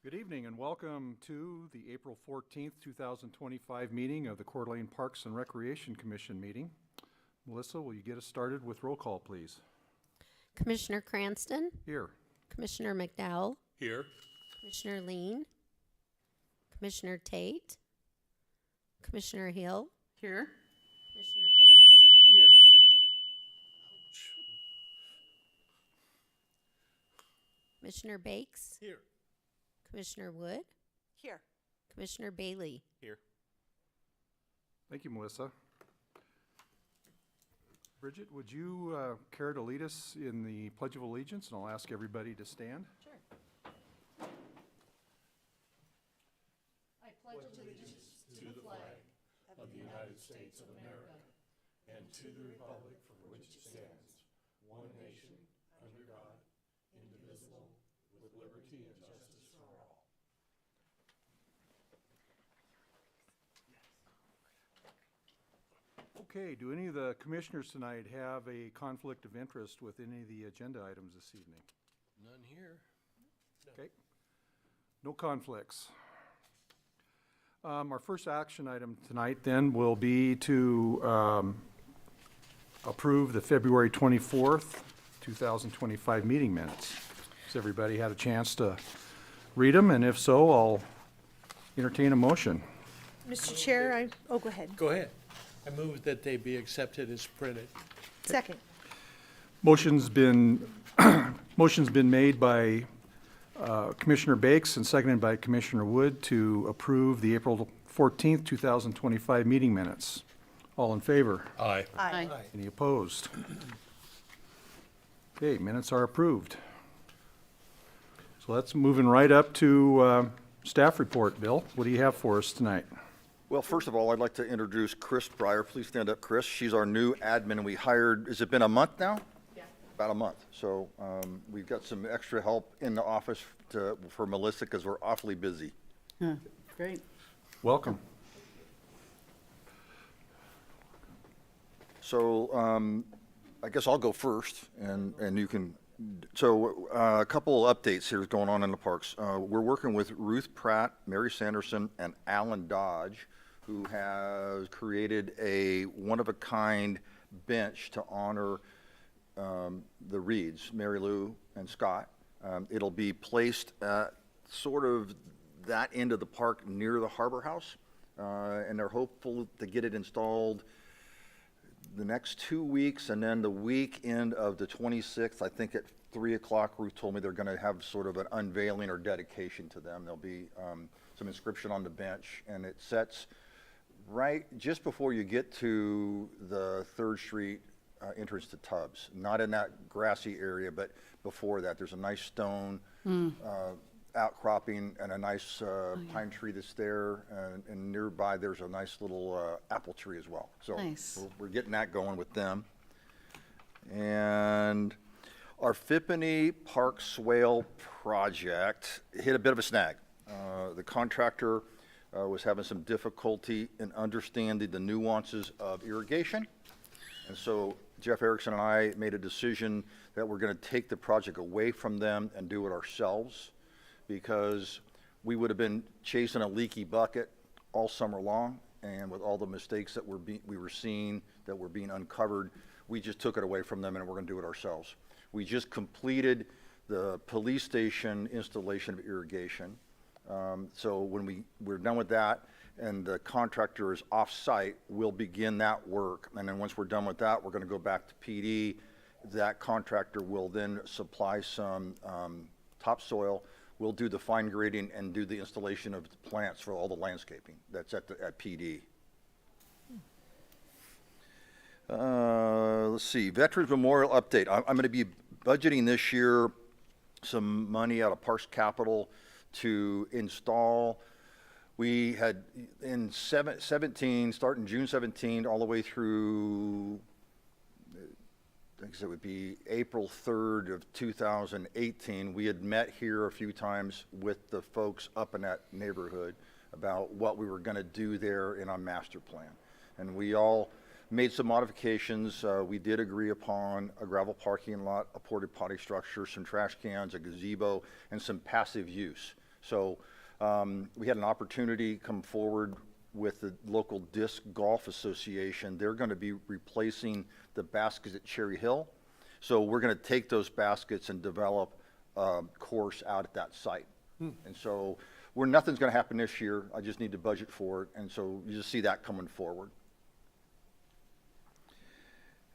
Good evening and welcome to the April 14th, 2025 meeting of the Coeur d'Alene Parks and Recreation Commission meeting. Melissa, will you get us started with roll call, please? Commissioner Cranston, Here. Commissioner McDowell, Here. Commissioner Lean, Commissioner Tate, Commissioner Hill, Here. Commissioner Bates, Here. Commissioner Bakes, Here. Commissioner Wood, Here. Commissioner Bailey. Here. Thank you, Melissa. Bridget, would you care to lead us in the Pledge of Allegiance? And I'll ask everybody to stand. Sure. I pledge allegiance To the flag of the United States of America and to the republic for which it stands, one nation, under God, indivisible, with liberty and justice for all. Okay, do any of the commissioners tonight have a conflict of interest with any of the agenda items this evening? None here. Okay, no conflicts. Our first action item tonight then will be to approve the February 24th, 2025 meeting minutes. Has everybody had a chance to read them? And if so, I'll entertain a motion. Mr. Chair, go ahead. Go ahead. I move that they be accepted as printed. Second. Motion's been made by Commissioner Bakes and seconded by Commissioner Wood to approve the April 14th, 2025 meeting minutes. All in favor? Aye. Aye. Any opposed? Okay, minutes are approved. So that's moving right up to staff report. Bill, what do you have for us tonight? Well, first of all, I'd like to introduce Chris Breyer. Please stand up, Chris. She's our new admin. We hired, has it been a month now? Yeah. About a month. So we've got some extra help in the office for Melissa because we're awfully busy. Great. Welcome. So I guess I'll go first and you can. So a couple of updates here going on in the parks. We're working with Ruth Pratt, Mary Sanderson, and Alan Dodge, who has created a one-of-a-kind bench to honor the Reeds, Mary Lou and Scott. It'll be placed at sort of that end of the park near the Harbor House, and they're hopeful to get it installed the next 2 weeks, and then the weekend of the 26th, I think at 3 o'clock, Ruth told me they're going to have sort of an unveiling or dedication to them. There'll be some inscription on the bench, and it sets right just before you get to the 3rd Street entrance to Tubbs. Not in that grassy area, but before that. There's a nice stone outcropping and a nice pine tree that's there, and nearby there's a nice little apple tree as well. So Nice. we're getting that going with them. And our Fippany Park Swale project hit a bit of a snag. The contractor was having some difficulty in understanding the nuances of irrigation. And so Jeff Erickson and I made a decision that we're going to take the project away from them and do it ourselves, because we would have been chasing a leaky bucket all summer long, and with all the mistakes that we were seeing that were being uncovered, we just took it away from them and we're going to do it ourselves. We just completed the police station installation of irrigation. So when we're done with that and the contractor is off-site, we'll begin that work. And then once we're done with that, we're going to go back to PD. That contractor will then supply some topsoil. We'll do the fine grading and do the installation of the plants for all the landscaping that's at PD. Let's see, Veterans Memorial update. I'm going to be budgeting this year some money out of Parks Capital to install. We had in 17, starting June 17, all the way through, I think it would be April 3rd of 2018, we had met here a few times with the folks up in that neighborhood about what we were going to do there in our master plan. And we all made some modifications. We did agree upon a gravel parking lot, a porta potty structure, some trash cans, a gazebo, and some passive use. So we had an opportunity come forward with the local Disc Golf Association. They're going to be replacing the baskets at Cherry Hill. So we're going to take those baskets and develop a course out at that site. And so nothing's going to happen this year. I just need to budget for it. And so you just see that coming forward.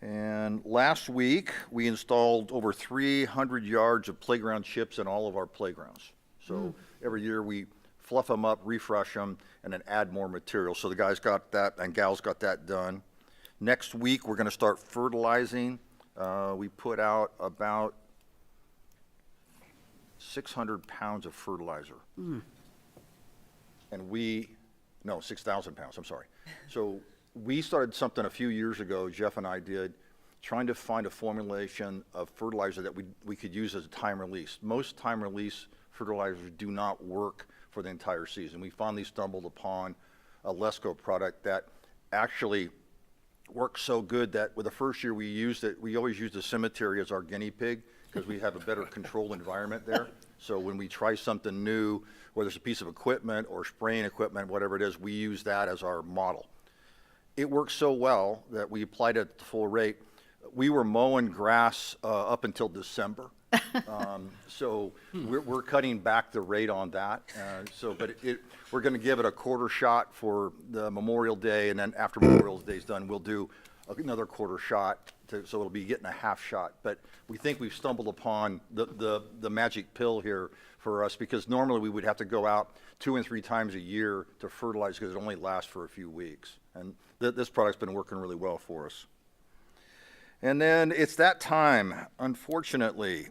And last week, we installed over 300 yards of playground chips in all of our playgrounds. So every year we fluff them up, refresh them, and then add more material. So the guys got that and gals got that done. Next week, we're going to start fertilizing. We put out about 600 pounds of fertilizer. And 6,000 pounds, I'm sorry. So we started something a few years ago, Jeff and I did, trying to find a formulation of fertilizer that we could use as a time release. Most time release fertilizers do not work for the entire season. We finally stumbled upon a Lesco product that actually works so good that with the first year we used it, we always used the cemetery as our guinea pig because we have a better controlled environment there. So when we try something new, whether it's a piece of equipment or spraying equipment, whatever it is, we use that as our model. It works so well that we applied it at the full rate. We were mowing grass up until December. So we're cutting back the rate on that. But we're going to give it a quarter shot for the Memorial Day, and then after Memorial Day's done, we'll do another quarter shot, so it'll be getting a half shot. But we think we've stumbled upon the magic pill here for us, because normally we would have to go out 2 and 3 times a year to fertilize because it only lasts for a few weeks. And this product's been working really well for us. And then it's that time, unfortunately.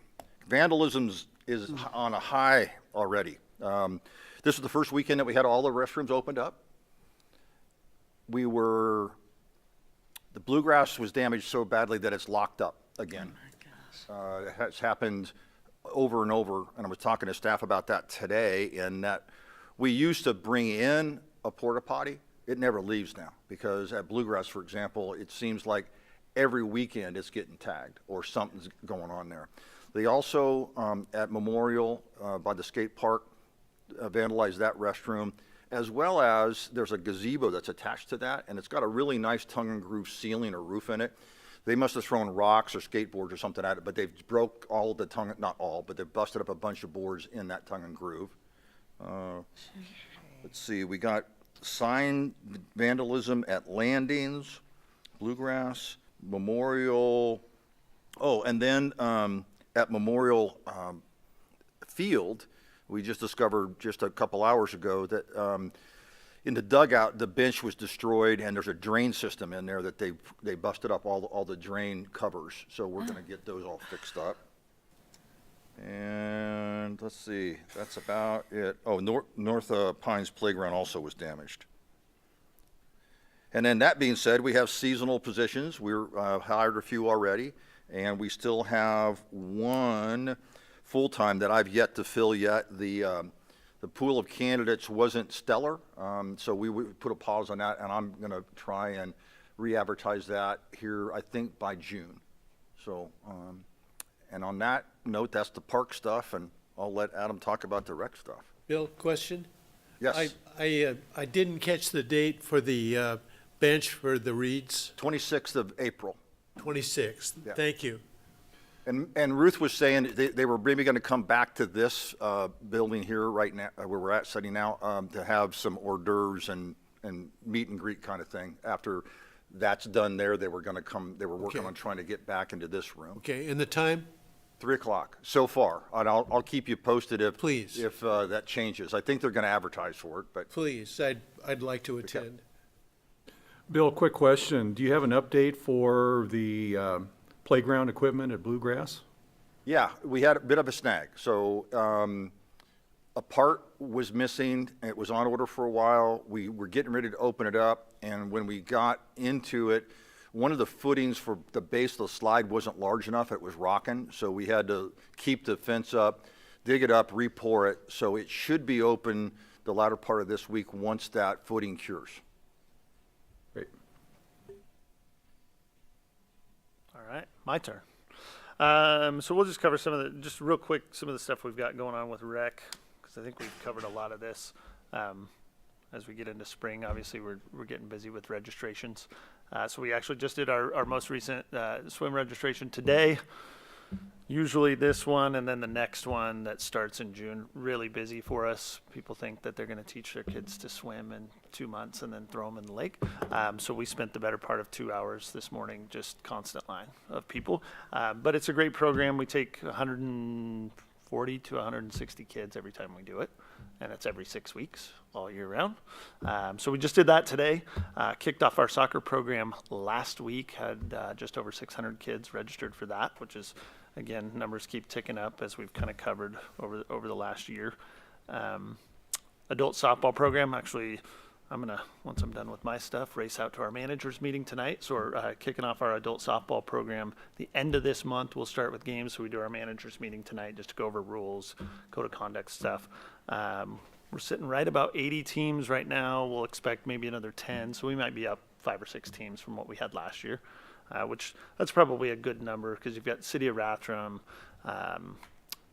Vandalism is on a high already. This was the first weekend that we had all the restrooms opened up. The bluegrass was damaged so badly that it's locked up again. It has happened over and over, and I was talking to staff about that today, and that we used to bring in a porta potty. It never leaves now, because at bluegrass, for example, it seems like every weekend it's getting tagged or something's going on there. They also, at Memorial by the skate park, vandalized that restroom, as well as there's a gazebo that's attached to that, and it's got a really nice tongue and groove ceiling or roof in it. They must have thrown rocks or skateboards or something at it, but they've broke all of the tongue, not all, but they've busted up a bunch of boards in that tongue and groove. Let's see, we got sign vandalism at Landings, Bluegrass, Memorial. Oh, and then at Memorial Field, we just discovered just a couple hours ago that in the dugout, the bench was destroyed, and there's a drain system in there that they busted up all the drain covers. So we're going to get those all fixed up. And let's see, that's about it. Oh, North Pines Playground also was damaged. And then that being said, we have seasonal positions. We're hired a few already, and we still have one full-time that I've yet to fill yet. The pool of candidates wasn't stellar, so we would put a pause on that, and I'm going to try and re-advertise that here, I think, by June. So, and on that note, that's the park stuff, and I'll let Adam talk about the rec stuff. Bill, question? Yes. I didn't catch the date for the bench for the Reeds. 26th of April. 26th. Yeah. Thank you. And Ruth was saying they were maybe going to come back to this building here right now, where we're at sitting now, to have some hors d'oeuvres and meet and greet kind of thing. After that's done there, they were going to come, they were working Okay. on trying to get back into this room. Okay, and the time? 3 o'clock so far. And I'll keep you posted if Please. if that changes. I think they're going to advertise for it, but Please, I'd like to attend. Bill, quick question. Do you have an update for the playground equipment at Bluegrass? yeah, we had a bit of a snag. So a part was missing. It was on order for a while. We were getting ready to open it up, and when we got into it, one of the footings for the base of the slide wasn't large enough. It was rocking, so we had to keep the fence up, dig it up, re-pour it. So it should be open the latter part of this week once that footing cures. Great. All right, my turn. So we'll just cover just real quick, some of the stuff we've got going on with rec, because I think we've covered a lot of this. As we get into spring, obviously we're getting busy with registrations. So we actually just did our most recent swim registration today. Usually this one and then the next one that starts in June, really busy for us. People think that they're going to teach their kids to swim in 2 months and then throw them in the lake. So we spent the better part of 2 hours this morning, just constant line of people. But it's a great program. We take 140 to 160 kids every time we do it. And it's every 6 weeks, all year round. So we just did that today. Kicked off our soccer program last week, had just over 600 kids registered for that, which is, again, numbers keep ticking up as we've kind of covered over the last year. Adult softball program, actually, I'm going to, once I'm done with my stuff, race out to our managers meeting tonight. So we're kicking off our adult softball program. The end of this month, we'll start with games. So we do our managers meeting tonight just to go over rules, code of conduct stuff. We're sitting right about 80 teams right now. We'll expect maybe another 10. So we might be up 5 or 6 teams from what we had last year, which that's probably a good number because you've got City of Rathdrum,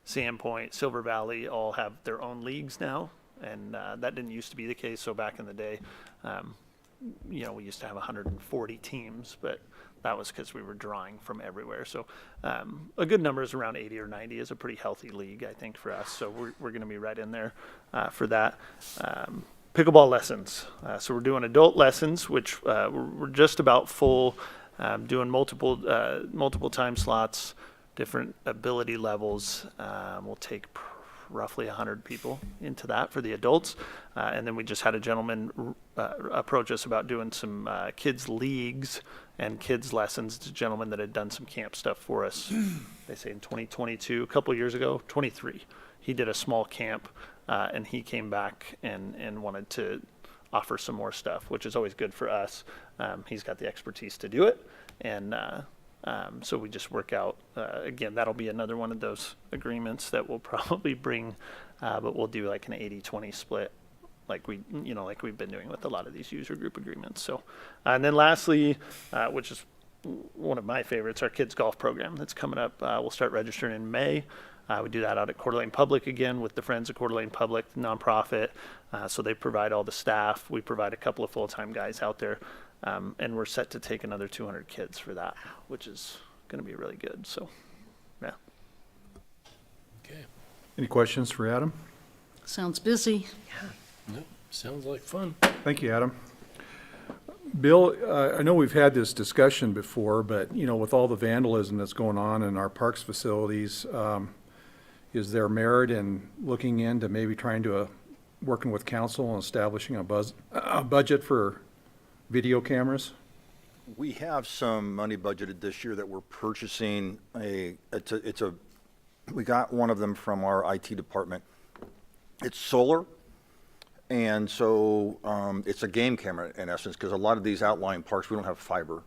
Sandpoint, Silver Valley all have their own leagues now. And that didn't used to be the case. So back in the day, we used to have 140 teams, but that was because we were drawing from everywhere. So a good number is around 80 or 90 is a pretty healthy league, I think, for us. So we're going to be right in there for that. Pickleball lessons. So we're doing adult lessons, which we're just about full, doing multiple time slots, different ability levels. We'll take roughly 100 people into that for the adults. And then we just had a gentleman approach us about doing some kids leagues and kids lessons. It's a gentleman that had done some camp stuff for us, they say in 2022, a couple of years ago, 23. He did a small camp and he came back and wanted to offer some more stuff, which is always good for us. He's got the expertise to do it. And so we just work out, again, that'll be another one of those agreements that we'll probably bring, but we'll do like an 80-20 split like we've been doing with a lot of these user group agreements. So, and then lastly, which is one of my favorites, our kids golf program that's coming up. We'll start registering in May. We do that out at Coeur d'Alene Public again with the Friends of Coeur d'Alene Public, nonprofit. So they provide all the staff. We provide a couple of full-time guys out there. And we're set to take another 200 kids for that, which is going to be really good. So, yeah. Okay. Any questions for Adam? Sounds busy. Nope. Sounds like fun. Thank you, Adam. Bill, I know we've had this discussion before, but, with all the vandalism that's going on in our parks facilities, is there merit in looking into maybe trying to, working with council and establishing a budget for video cameras? We have some money budgeted this year that we're purchasing we got one of them from our IT department. It's solar, and so it's a game camera in essence, because a lot of these outlying parks, we don't have fiber.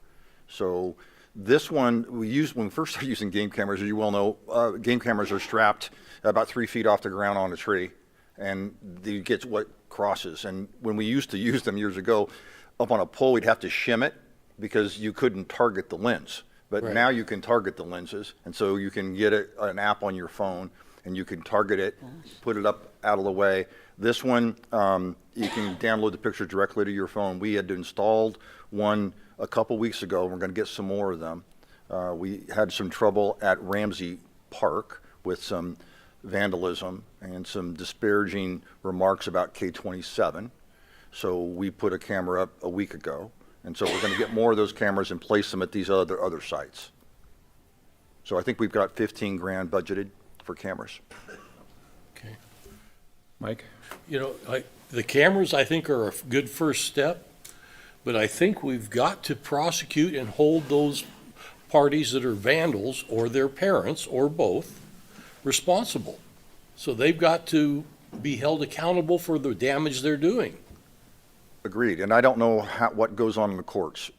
So this one, when we first started using game cameras, as you well know, game cameras are strapped about 3 feet off the ground on a tree, and you get what crosses. And when we used to use them years ago, up on a pole, we'd have to shim it because you couldn't target the lens. But Right. now you can target the lenses, and so you can get an app on your phone, and you can target it, put it up out of the way. This one, you can download the picture directly to your phone. We had installed one a couple weeks ago, and we're going to get some more of them. We had some trouble at Ramsey Park with some vandalism and some disparaging remarks about K-27. So we put a camera up a week ago, and so we're going to get more of those cameras and place them at these other sites. So I think we've got 15 grand budgeted for cameras. Okay. Mike? The cameras, I think, are a good first step, but I think we've got to prosecute and hold those parties that are vandals or their parents or both responsible. So they've got to be held accountable for the damage they're doing. Agreed, and I don't know what goes on in the courts.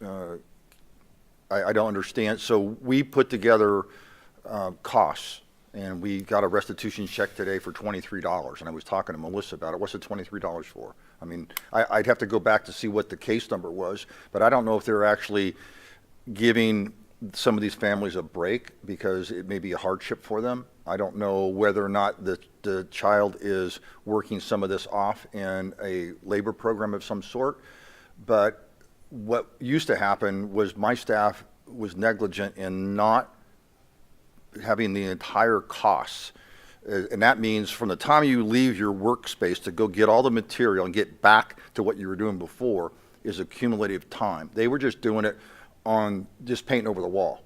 I don't understand. So we put together costs, and we got a restitution check today for $23, and I was talking to Melissa about it. What's the $23 for? I mean, I'd have to go back to see what the case number was, but I don't know if they're actually giving some of these families a break because it may be a hardship for them. I don't know whether or not the child is working some of this off in a labor program of some sort. But what used to happen was my staff was negligent in not having the entire costs. And that means from the time you leave your workspace to go get all the material and get back to what you were doing before is accumulative time. They were just doing it on just painting over the wall.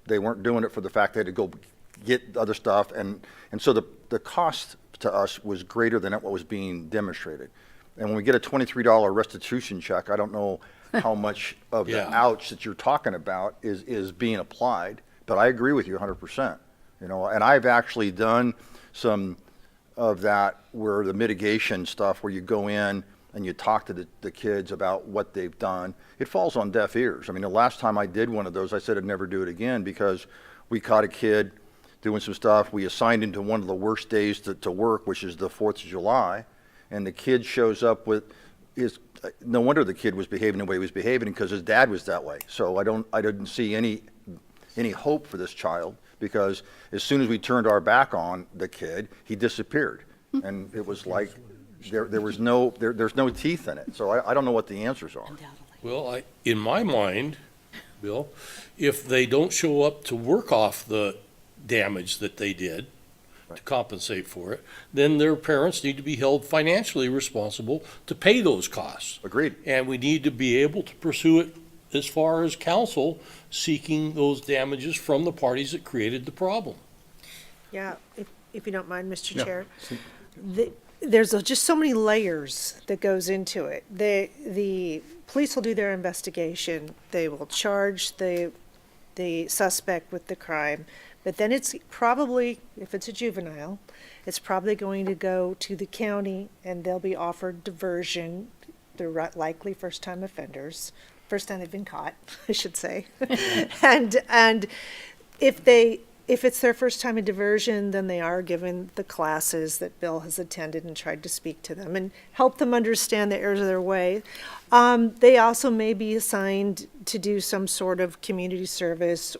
They weren't doing it for the fact they had to go get other stuff. And so the cost to us was greater than what was being demonstrated. And when we get a $23 restitution check, I don't know how much of the Yeah. ouch that you're talking about is being applied. But I agree with you 100%, you know, and I've actually done some of that where the mitigation stuff where you go in and you talk to the kids about what they've done. It falls on deaf ears. I mean, the last time I did one of those, I said I'd never do it again because we caught a kid doing some stuff. We assigned him to one of the worst days to work, which is the 4th of July. And the kid shows up with no wonder the kid was behaving the way he was behaving because his dad was that way. So I didn't see any hope for this child because as soon as we turned our back on the kid, he disappeared. And it was like there's no teeth in it. So I don't know what the answers are. Well, in my mind, Bill, if they don't show up to work off the damage that they did to compensate for it, then their parents need to be held financially responsible to pay those costs. Agreed. And we need to be able to pursue it as far as council seeking those damages from the parties that created the problem. Yeah, if you don't mind, Mr. Yeah. Chair. There's just so many layers that goes into it. The police will do their investigation. They will charge the suspect with the crime. But then it's probably, if it's a juvenile, it's probably going to go to the county and they'll be offered diversion. They're likely first-time offenders. First time they've been caught, I should say. And if it's their first time in diversion, then they are given the classes that Bill has attended and tried to speak to them and help them understand the errors of their way. They also may be assigned to do some sort of community service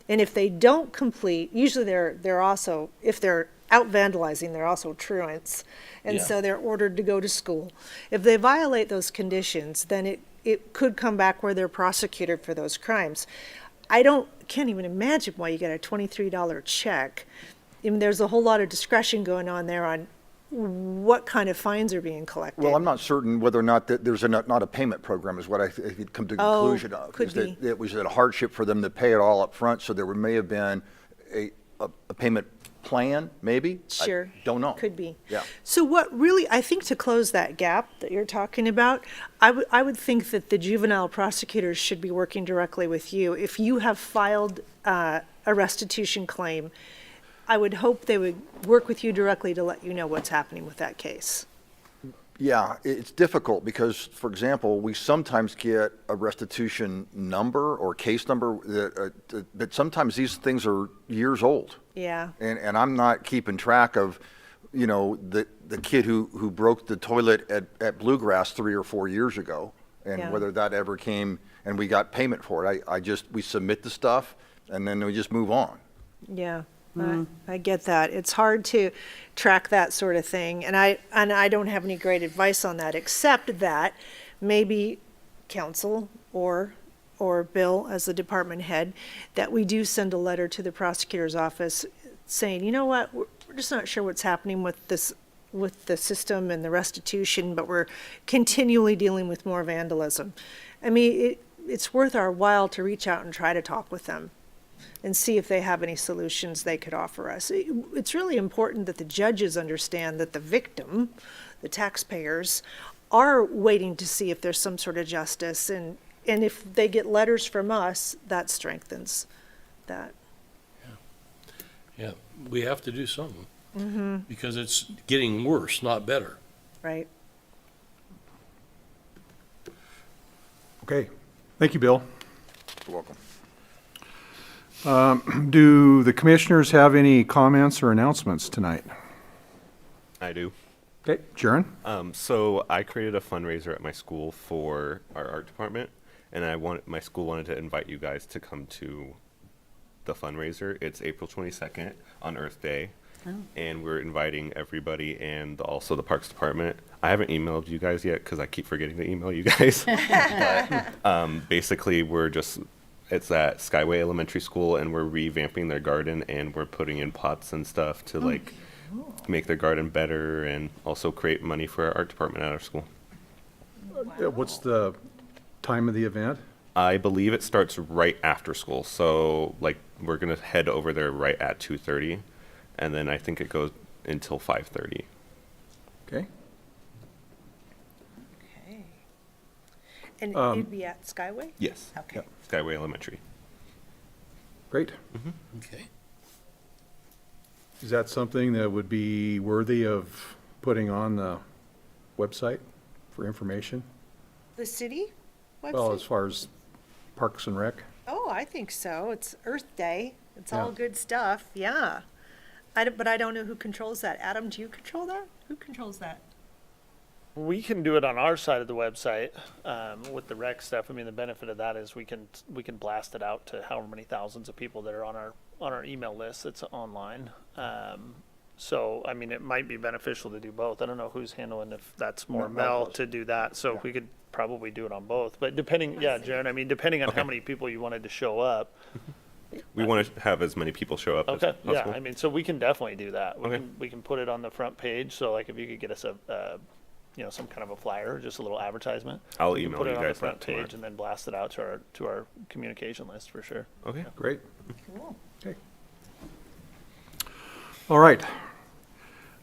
and if they don't complete, usually they're also, if they're out vandalizing, they're also truants. And Yeah. so they're ordered to go to school. If they violate those conditions, then it could come back where they're prosecuted for those crimes. Can't even imagine why you get a $23 check. I mean, there's a whole lot of discretion going on there on what kind of fines are being collected. Well, I'm not certain whether or not that there's not a payment program is what I could come to the Oh, conclusion of. could Is that be. it was a hardship for them to pay it all up front, so there may have been a payment plan, maybe? I Sure. don't know. Could be. Yeah. So what really, I think to close that gap that you're talking about, I would think that the juvenile prosecutors should be working directly with you. If you have filed a restitution claim, I would hope they would work with you directly to let you know what's happening with that case. Yeah, it's difficult because, for example, we sometimes get a restitution number or case number that sometimes these things are years old. Yeah. And I'm not keeping track of, you know, the kid who broke the toilet at Bluegrass 3 or 4 years ago and Yeah. whether that ever came and we got payment for it. We submit the stuff and then we just move on. Yeah, I get that. It's hard to track that sort of thing, and I don't have any great advice on that, except that maybe council or Bill as the department head, that we do send a letter to the prosecutor's office saying, you know what, we're just not sure what's happening with the system and the restitution, but we're continually dealing with more vandalism. I mean, it's worth our while to reach out and try to talk with them and see if they have any solutions they could offer us. It's really important that the judges understand that the victim, the taxpayers, are waiting to see if there's some sort of justice, and if they get letters from us, that strengthens that. Yeah, we have to do something. Because it's getting worse, not better. Right? Okay, thank you, Bill. You're welcome. Do the commissioners have any comments or announcements tonight? I do. Okay, Jaren? So I created a fundraiser at my school for our art department, and my school wanted to invite you guys to come to the fundraiser. It's April 22nd on Earth Day. And we're inviting everybody and also the Parks Department. I haven't emailed you guys yet because I keep forgetting to email you guys. But basically, it's at Skyway Elementary School, and we're revamping their garden, and we're putting in pots and stuff to make their garden better and also create money for our art department at our school. What's the time of the event? I believe it starts right after school, so we're gonna head over there right at 2:30, and then I think it goes until 5:30. Okay. Okay. And it'd be at Skyway? Yes. Okay. Yep. Skyway Elementary. Great. Okay. Is that something that would be worthy of putting on the website for information? The city Well, as website? far as Parks and Rec? Oh, I think so. It's Earth Day. It's all Yeah. good stuff. Yeah. But I don't know who controls that. Adam, do you control that? Who controls that? We can do it on our side of the website with the rec stuff. I mean, the benefit of that is we can blast it out to however many thousands of people that are on our email list that's online. So I mean, it might be beneficial to do both. I don't know who's handling if that's more Mel to do that. So we could probably do it on both. But depending, yeah, Jaron. I mean, depending on how many people you wanted to show up. We want to have as many people show up as Okay. Yeah. possible. I mean, so we can definitely do that. Okay. We can put it on the front page. So like, if you could get us some kind of a flyer, just a little advertisement. I'll we can email put you it on guys the front that tomorrow. page and then blast it out to our communication list for sure. Okay. Great. Cool. Okay. All right.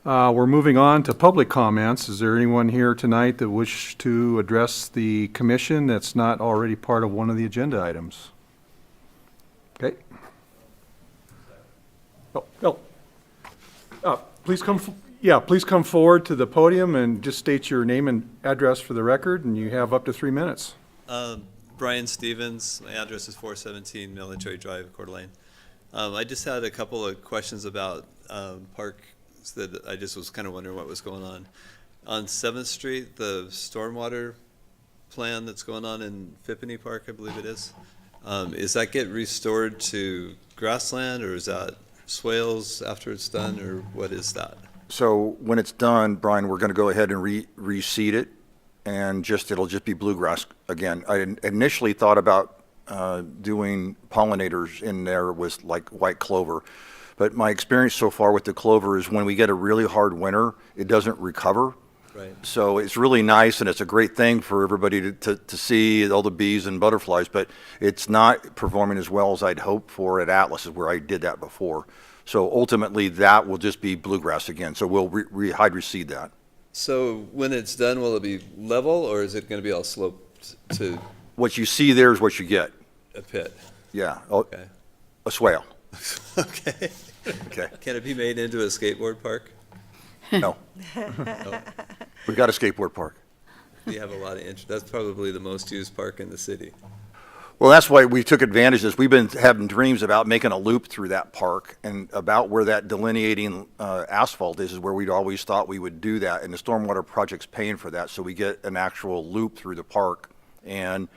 We're moving on to public comments. Is there anyone here tonight that wish to address the commission that's not already part of one of the agenda items? Okay. Please come forward to the podium and just state your name and address for the record, and you have up to 3 minutes. Brian Stevens, my address is 417 Military Drive, Coeur d'Alene. I just had a couple of questions about parks that I just was kind of wondering what was going on. On 7th Street, the stormwater plan that's going on in Fippany Park, I believe it is that get restored to grassland, or is that swales after it's done, or what is that? So when it's done, Brian, we're going to go ahead and reseed it, and it'll just be bluegrass again. I initially thought about doing pollinators in there with like white clover, but my experience so far with the clover is when we get a really hard winter, it doesn't recover. Right. So it's really nice, and it's a great thing for everybody to see all the bees and butterflies, but it's not performing as well as I'd hoped for at Atlas, where I did that before. So ultimately, that will just be bluegrass again. So we'll hydroseed that. So when it's done, will it be level, or is it going to be all sloped to What you see there is what you get. a pit? Yeah, Okay. a swale. Okay. Okay, Can it be made into a skateboard park? no. We've got a skateboard park. You have a lot of interest. That's probably the most used park in the city. Well, that's why we took advantage of this. We've been having dreams about making a loop through that park, and about where that delineating asphalt is where we'd always thought we would do that, and the stormwater project's paying for that, so we get an actual loop through the park. And,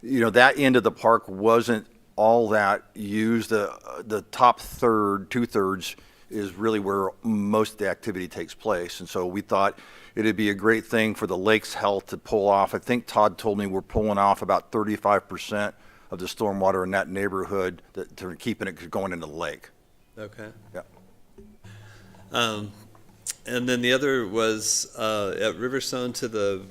that end of the park wasn't all that used. The top third, 2/3, is really where most of the activity takes place. And so we thought it'd be a great thing for the lake's health to pull off. I think Todd told me we're pulling off about 35% of the stormwater in that neighborhood, that they're keeping it going into the lake. Okay. Yeah. And then the other was at Riverstone to the,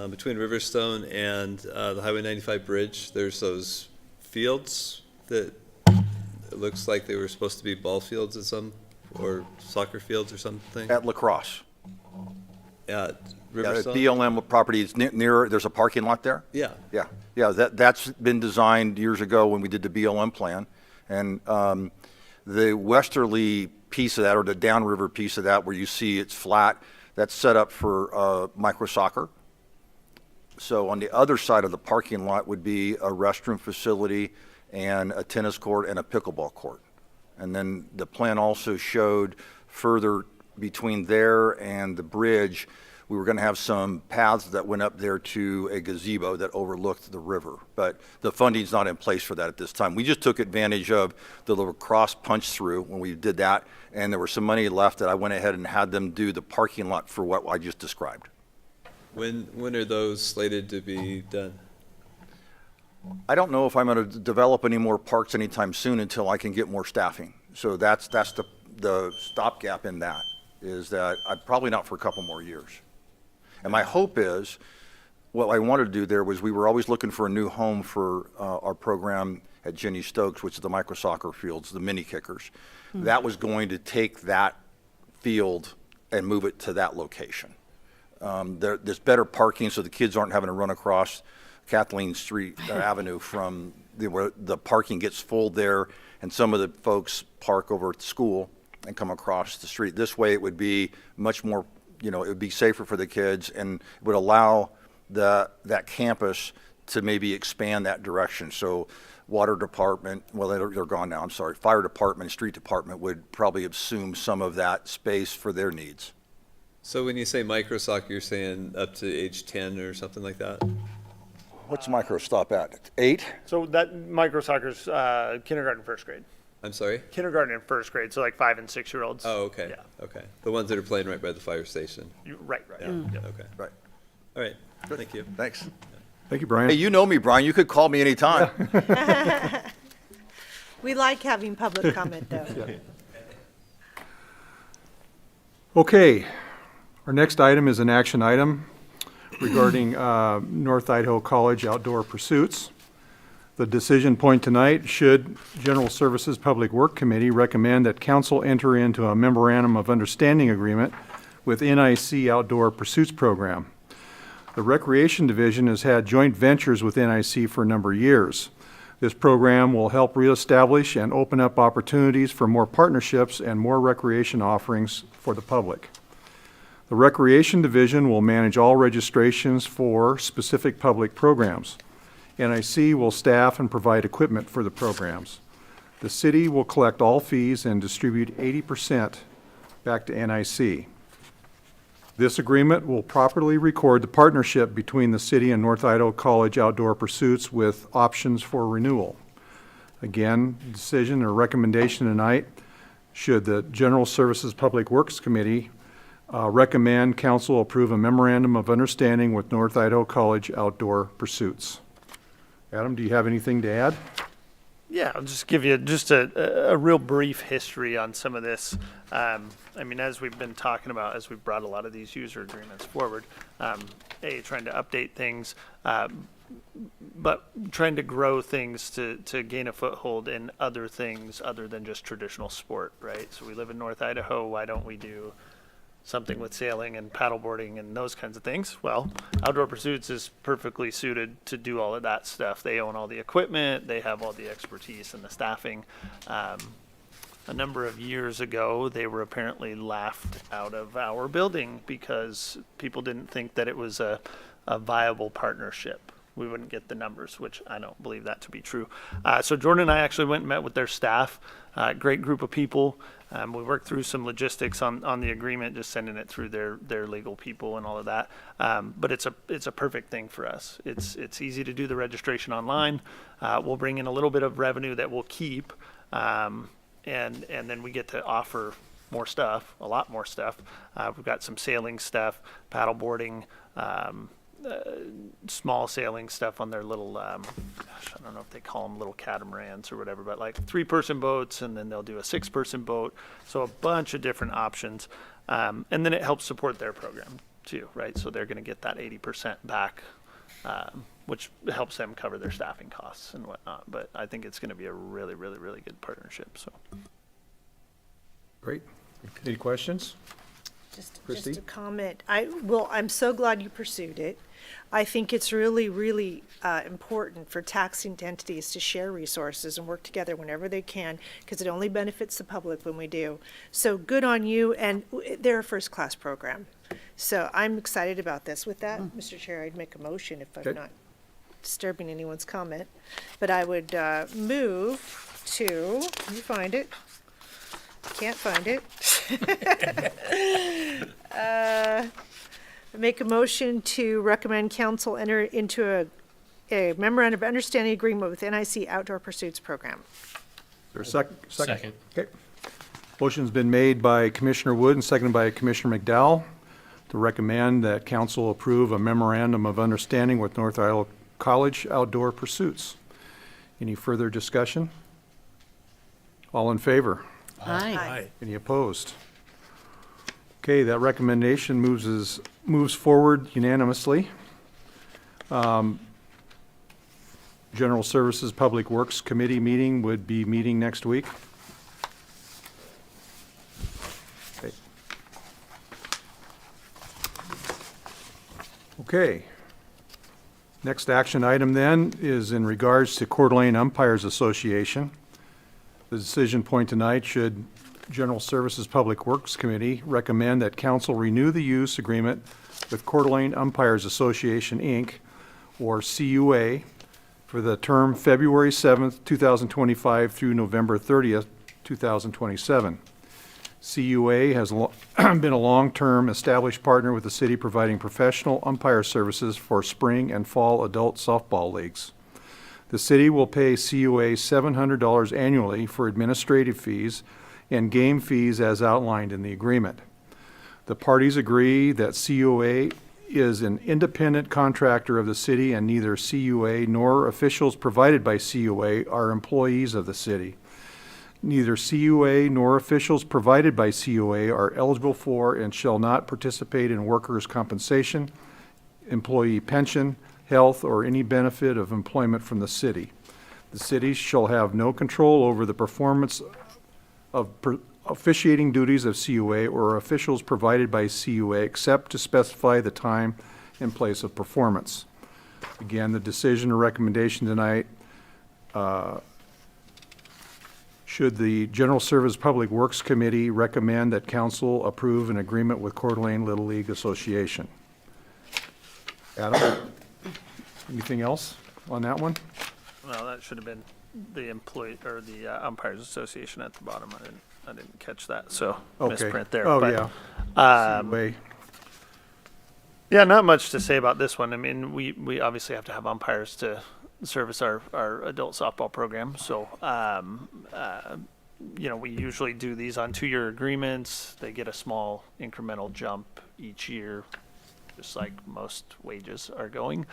between Riverstone and the Highway 95 bridge, there's those fields that it looks like they were supposed to be ball fields or soccer fields or something. At La Crosse. At Yeah, Riverstone? BLM property is near, there's a parking lot there? Yeah. Yeah, that's been designed years ago when we did the BLM plan. And the westerly piece of that, or the downriver piece of that where you see it's flat, that's set up for micro soccer. So on the other side of the parking lot would be a restroom facility and a tennis court and a pickleball court. And then the plan also showed further between there and the bridge We were going to have some paths that went up there to a gazebo that overlooked the river, but the funding's not in place for that at this time. We just took advantage of the lacrosse punch-through when we did that, and there was some money left that I went ahead and had them do the parking lot for what I just described. When are those slated to be done? I don't know if I'm going to develop any more parks anytime soon until I can get more staffing. So that's the stopgap in that, is that I'm probably not for a couple more years. And my hope is, what I wanted to do there was, we were always looking for a new home for our program at Jenny Stokes, which is the micro soccer fields, the mini kickers. That was going to take that field and move it to that location. There's better parking, so the kids aren't having to run across Kathleen Street Avenue from where the parking gets full there, and some of the folks park over at the school and come across the street. This way, it would be much more, it would be safer for the kids, and it would allow that campus to maybe expand that direction. So water department, well, they're gone now, I'm sorry, fire department, street department would probably assume some of that space for their needs. So when you say micro soccer, you're saying up to age 10 or something like that? What's micro stop at? 8? So that micro soccer's kindergarten, first grade. I'm sorry? Kindergarten and first grade, so like 5 and 6 year olds. Oh, okay. Yeah. Okay. The ones that are playing right by the fire station. Right. Yeah. Okay. Right. All right. Thank you. Thanks. Thank you, Brian. Hey, you know me, Brian. You could call me anytime. We like having public comment, though. Okay, our next item is an action item regarding North Idaho College outdoor pursuits. The decision point tonight, should General Services Public Work Committee recommend that council enter into a memorandum of understanding agreement with NIC Outdoor Pursuits Program. The Recreation Division has had joint ventures with NIC for a number of years. This program will help reestablish and open up opportunities for more partnerships and more recreation offerings for the public. The Recreation Division will manage all registrations for specific public programs. NIC will staff and provide equipment for the programs. The city will collect all fees and distribute 80% back to NIC. This agreement will properly record the partnership between the city and North Idaho College Outdoor Pursuits with options for renewal. Again, decision or recommendation tonight, should the General Services Public Works Committee recommend council approve a memorandum of understanding with North Idaho College Outdoor Pursuits. Adam, do you have anything to add? Yeah, I'll just give you just a real brief history on some of this. I mean, as we've been talking about, as we've brought a lot of these user agreements forward, trying to update things, but trying to grow things to gain a foothold in other things other than just traditional sport, right? So we live in North Idaho, why don't we do something with sailing and paddleboarding and those kinds of things? Well, Outdoor Pursuits is perfectly suited to do all of that stuff. They own all the equipment, they have all the expertise and the staffing. A number of years ago, they were apparently laughed out of our building because people didn't think that it was a viable partnership. We wouldn't get the numbers, which I don't believe that to be true. So Jordan and I actually went and met with their staff, great group of people. We worked through some logistics on the agreement, just sending it through their legal people and all of that. But it's a perfect thing for us. It's easy to do the registration online. We'll bring in a little bit of revenue that we'll keep, and then we get to offer more stuff, a lot more stuff. We've got some sailing stuff, paddleboarding, small sailing stuff on their little, I don't know if they call them little catamarans or whatever, but like 3-person boats, and then they'll do a 6-person boat. So a bunch of different options. And then it helps support their program too, right? So they're going to get that 80% back, which helps them cover their staffing costs and whatnot. But I think it's going to be a really, really, really good partnership. So. Great. Any questions? Just Christie? a comment. I'm so glad you pursued it. I think it's really, really important for taxing entities to share resources and work together whenever they can, because it only benefits the public when we do. So good on you, and they're a first-class program. So I'm excited about this. With that, Mr. Chair, I'd make a motion if I'm Okay. not disturbing anyone's comment. But I would move to, can you find it? Can't find it. make a motion to recommend council enter into a memorandum of understanding agreement with NIC Outdoor Pursuits Program. Is there a second? Second. Okay. Motion's been made by Commissioner Wood and seconded by Commissioner McDowell to recommend that council approve a memorandum of understanding with North Iowa College Outdoor Pursuits. Any further discussion? All in favor? Aye. Any opposed? Okay, that recommendation moves forward unanimously. General Services Public Works Committee meeting would be meeting next week. Okay. Okay. Next action item then is in regards to Coeur d'Alene Umpires Association. The decision point tonight, should General Services Public Works Committee recommend that council renew the use agreement with Coeur d'Alene Umpires Association, Inc., or CUA, for the term February 7th, 2025 through November 30th, 2027. CUA has been a long-term established partner with the city, providing professional umpire services for spring and fall adult softball leagues. The city will pay CUA $700 annually for administrative fees and game fees as outlined in the agreement. The parties agree that CUA is an independent contractor of the city, and neither CUA nor officials provided by CUA are employees of the city. Neither CUA nor officials provided by CUA are eligible for and shall not participate in workers' compensation, employee pension, health, or any benefit of employment from the city. The city shall have no control over the performance of officiating duties of CUA or officials provided by CUA, except to specify the time and place of performance. Again, the decision or recommendation tonight, should the General Service Public Works Committee recommend that council approve an agreement with Coeur d'Alene Little League Association. Adam, anything else on that one? Well, that should have been the employee, or the umpires association at the bottom. I didn't catch that, so Okay. misprint there. Oh, But, yeah. CUA. Yeah, not much to say about this one. I mean, we obviously have to have umpires to service our adult softball program. So, we usually do these on 2-year agreements. They get a small incremental jump each year, just like most wages are going.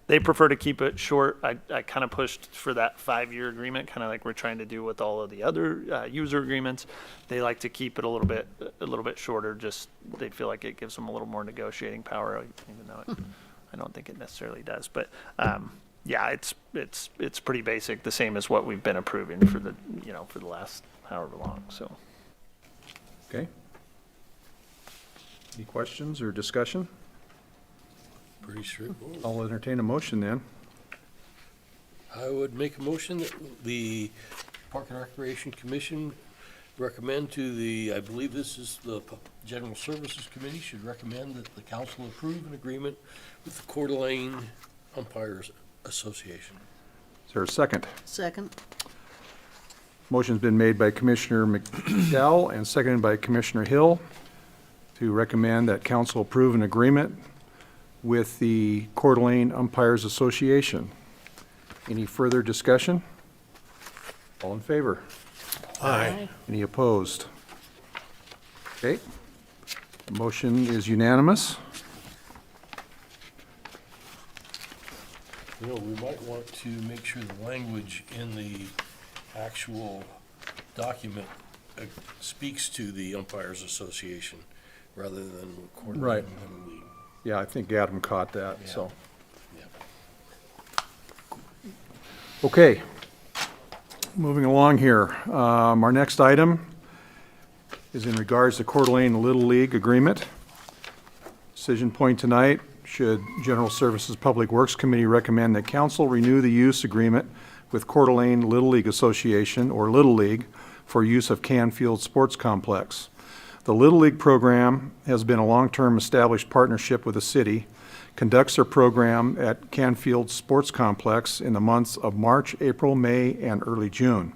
They prefer to keep it short. I kind of pushed for that 5-year agreement, kind of like we're trying to do with all of the other user agreements. They like to keep it a little bit shorter. Just they feel like it gives them a little more negotiating power, even though I don't think it necessarily does. But yeah, it's pretty basic, the same as what we've been approving for the last however long. So. Okay. Any questions or discussion? Pretty straightforward. I'll entertain a motion then. I would make a motion that the Park and Recreation Commission recommend to I believe this is the General Services Committee, should recommend that the council approve an agreement with the Coeur d'Alene Umpires Association. Is there a second? Second. Motion's been made by Commissioner McDowell and seconded by Commissioner Hill to recommend that council approve an agreement with the Coeur d'Alene Umpires Association. Any further discussion? All in favor? Aye. Any opposed? Okay. The motion is unanimous. We might want to make sure the language in the actual document speaks to the Umpires Association rather than Coeur d'Alene Right. Little League. Yeah, I think Adam caught that, so. Yeah. Okay. Moving along here. Our next item is in regards to Coeur d'Alene Little League agreement. Decision point tonight, should General Services Public Works Committee recommend that council renew the use agreement with Coeur d'Alene Little League Association, or Little League, for use of Canfield Sports Complex. The Little League program has been a long-term established partnership with the city, conducts their program at Canfield Sports Complex in the months of March, April, May, and early June.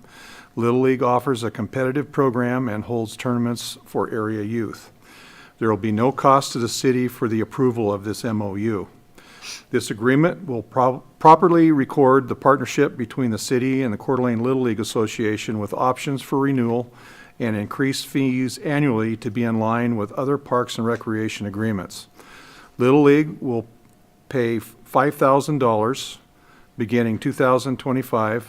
Little League offers a competitive program and holds tournaments for area youth. There will be no cost to the city for the approval of this MOU. This agreement will properly record the partnership between the city and the Coeur d'Alene Little League Association with options for renewal and increased fees annually to be in line with other parks and recreation agreements. Little League will pay $5,000 beginning 2025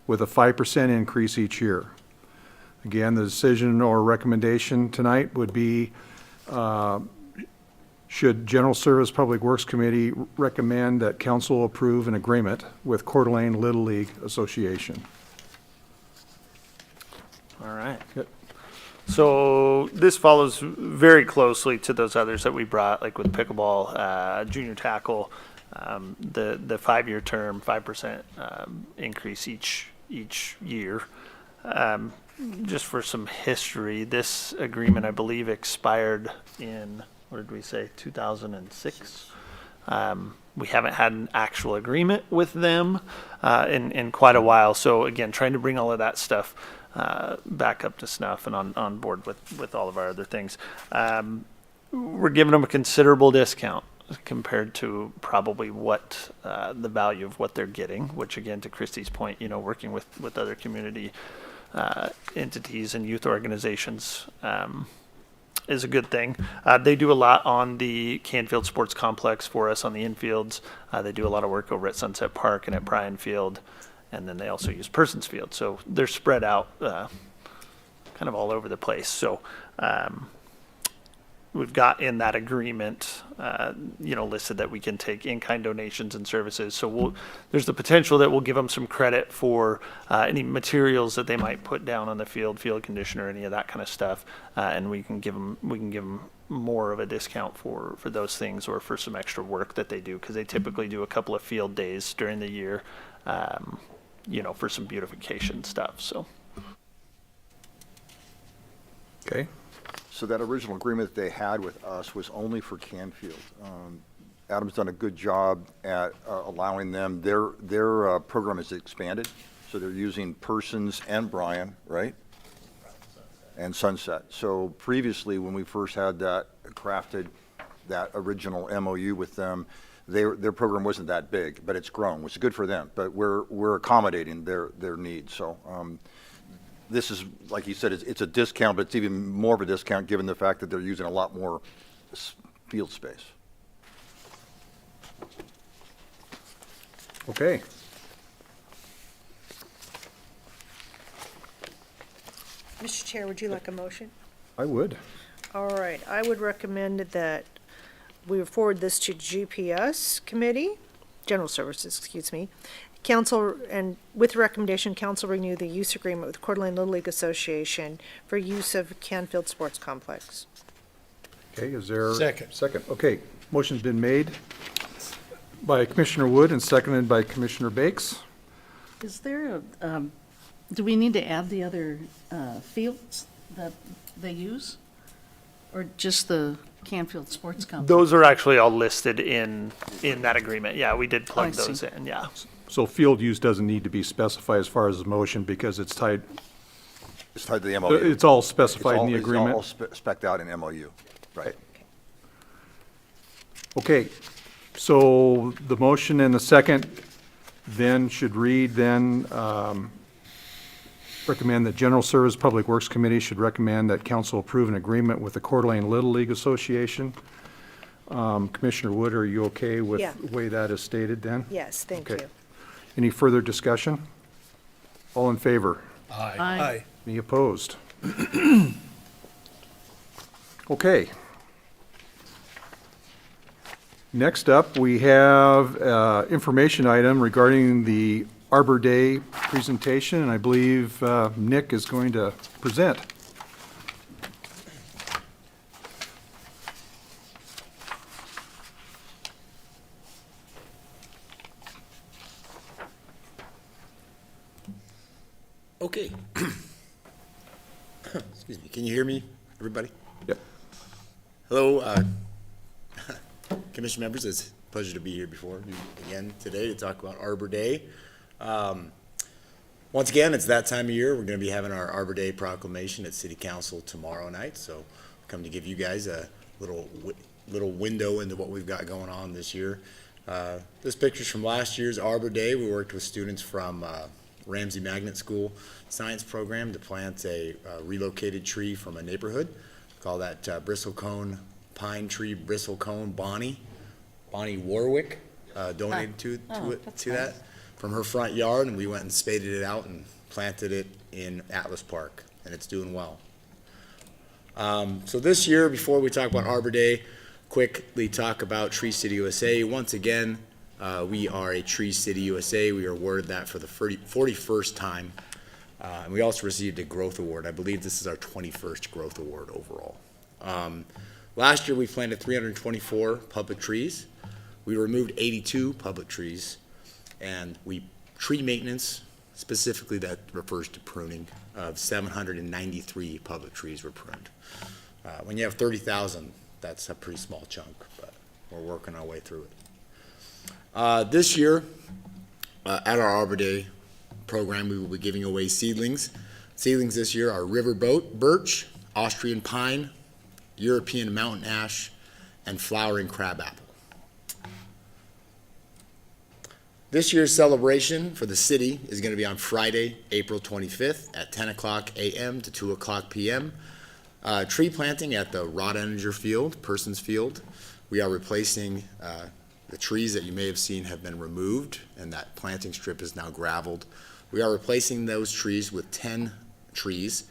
with a 5% increase each year. Again, the decision or recommendation tonight would be, should General Service Public Works Committee recommend that council approve an agreement with Coeur d'Alene Little League Association. All right. Yep. So this follows very closely to those others that we brought, like with pickleball, junior tackle, the 5-year term, 5% increase each year. Just for some history, this agreement, I believe, expired in, what did we say, 2006? We haven't had an actual agreement with them in quite a while. So again, trying to bring all of that stuff back up to snuff and on board with all of our other things. We're giving them a considerable discount compared to probably what the value of what they're getting, which again, to Christie's point, working with other community entities and youth organizations is a good thing. They do a lot on the Canfield Sports Complex for us on the infields. They do a lot of work over at Sunset Park and at Bryan Field, and then they also use Persons Field. So they're spread out kind of all over the place. So we've got in that agreement, listed that we can take in-kind donations and services. So there's the potential that we'll give them some credit for any materials that they might put down on the field conditioner, any of that kind of stuff, and we can give them more of a discount for those things or for some extra work that they do, because they typically do a couple of field days during the year, for some beautification stuff. So. Okay. So that original agreement that they had with us was only for Canfield. Adam's done a good job at allowing them, their program is expanded, so they're using Persons and Bryan, right? And Sunset. So previously, when we first had that crafted, that original MOU with them, their program wasn't that big, but it's grown, which is good for them. But we're accommodating their needs. So this is, like he said, it's a discount, but it's even more of a discount given the fact that they're using a lot more field space. Okay. Mr. Chair, would you like a motion? I would. All right, I would recommend that we forward this to GPS committee, General Services, excuse me. Council, and with recommendation, council renew the use agreement with Coeur d'Alene Little League Association for use of Canfield Sports Complex. Okay, is there? Second. Second, okay. Motion's been made by Commissioner Wood and seconded by Commissioner Bakes. Is there do we need to add the other fields that they use? Or just the Canfield Sports Complex? Those are actually all listed in that agreement. Yeah, we did plug I see. those in, yeah. So field use doesn't need to be specified as far as the motion because it's tied, It's tied to the MOU. it's all specified in the agreement. It's all spec'd out in MOU, right? Okay, so the motion and the second then should read recommend that General Service Public Works Committee should recommend that council approve an agreement with the Coeur d'Alene Little League Association. Commissioner Wood, are you okay with Yeah. the way that is stated then? Yes, thank Okay. you. Any further discussion? All in favor? Aye. Any opposed? Okay. Next up, we have information item regarding the Arbor Day presentation, and I believe Nick is going to present. Okay. Excuse me, can you hear me, everybody? Yep. Hello, commission members, it's a pleasure to be here before you again today to talk about Arbor Day. Once again, it's that time of year. We're going to be having our Arbor Day proclamation at City Council tomorrow night, so come to give you guys a little window into what we've got going on this year. This picture's from last year's Arbor Day. We worked with students from Ramsey Magnet School Science Program to plant a relocated tree from a neighborhood. Call that bristlecone pine tree, bristlecone Bonnie Warwick donated to that from her front yard, and we went and spaded it out and planted it in Atlas Park, and it's doing well. So this year, before we talk about Arbor Day, quickly talk about Tree City USA. Once again, we are a Tree City USA. We are awarded that for the 41st time. And we also received a growth award. I believe this is our 21st growth award overall. Last year, we planted 324 public trees. We removed 82 public trees. And tree maintenance, specifically that refers to pruning, of 793 public trees were pruned. When you have 30,000, that's a pretty small chunk, but we're working our way through it. This year, at our Arbor Day program, we will be giving away seedlings. Seedlings this year are riverboat birch, Austrian pine, European mountain ash, and flowering crabapple. This year's celebration for the city is going to be on Friday, April 25th at 10 o'clock a.m. to 2 o'clock p.m. Tree planting at the Rod-Entinger Field, Persons Field. We are replacing the trees that you may have seen have been removed, and that planting strip is now gravelled. We are replacing those trees with 10 trees,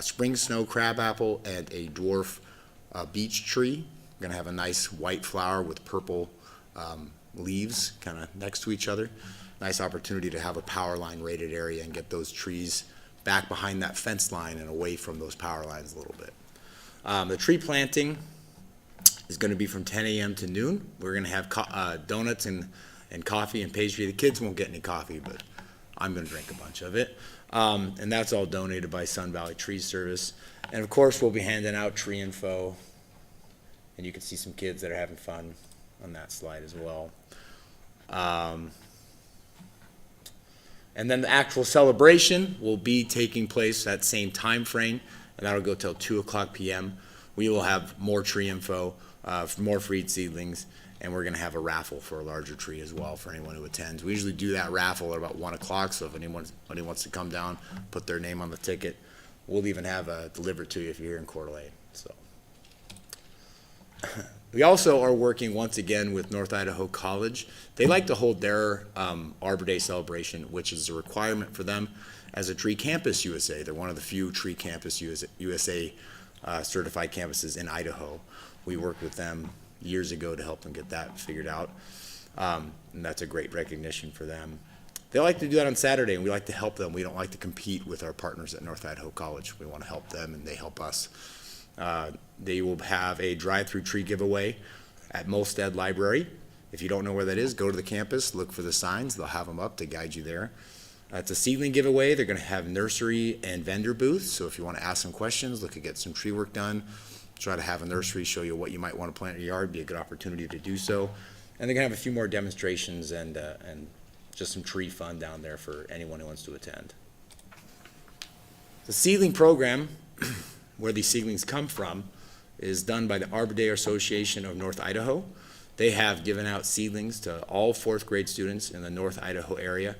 spring snow crabapple and a dwarf beech tree. We're going to have a nice white flower with purple leaves kind of next to each other. Nice opportunity to have a power line rated area and get those trees back behind that fence line and away from those power lines a little bit. The tree planting is going to be from 10 a.m. to noon. We're going to have donuts and coffee and pastry. The kids won't get any coffee, but I'm going to drink a bunch of it. And that's all donated by Sun Valley Tree Service. And of course, we'll be handing out tree info. And you can see some kids that are having fun on that slide as well. And then the actual celebration will be taking place that same time frame, and that'll go till 2 o'clock p.m. We will have more tree info, more freed seedlings, and we're going to have a raffle for a larger tree as well for anyone who attends. We usually do that raffle at about 1 o'clock, so if anyone wants to come down, put their name on the ticket, we'll even have it delivered to you if you're here in Coeur d'Alene. So. We also are working once again with North Idaho College. They like to hold their Arbor Day celebration, which is a requirement for them as a Tree Campus USA. They're one of the few Tree Campus USA certified campuses in Idaho. We worked with them years ago to help them get that figured out, and that's a great recognition for them. They like to do that on Saturday, and we like to help them. We don't like to compete with our partners at North Idaho College. We want to help them, and they help us. They will have a drive-through tree giveaway at Molstead Library. If you don't know where that is, go to the campus, look for the signs. They'll have them up to guide you there. It's a seedling giveaway. They're going to have nursery and vendor booths. So if you want to ask some questions, look to get some tree work done, try to have a nursery show you what you might want to plant in your yard, be a good opportunity to do so. And they're going to have a few more demonstrations and just some tree fun down there for anyone who wants to attend. The seedling program, where these seedlings come from, is done by the Arbor Day Association of North Idaho. They have given out seedlings to all fourth grade students in the North Idaho area.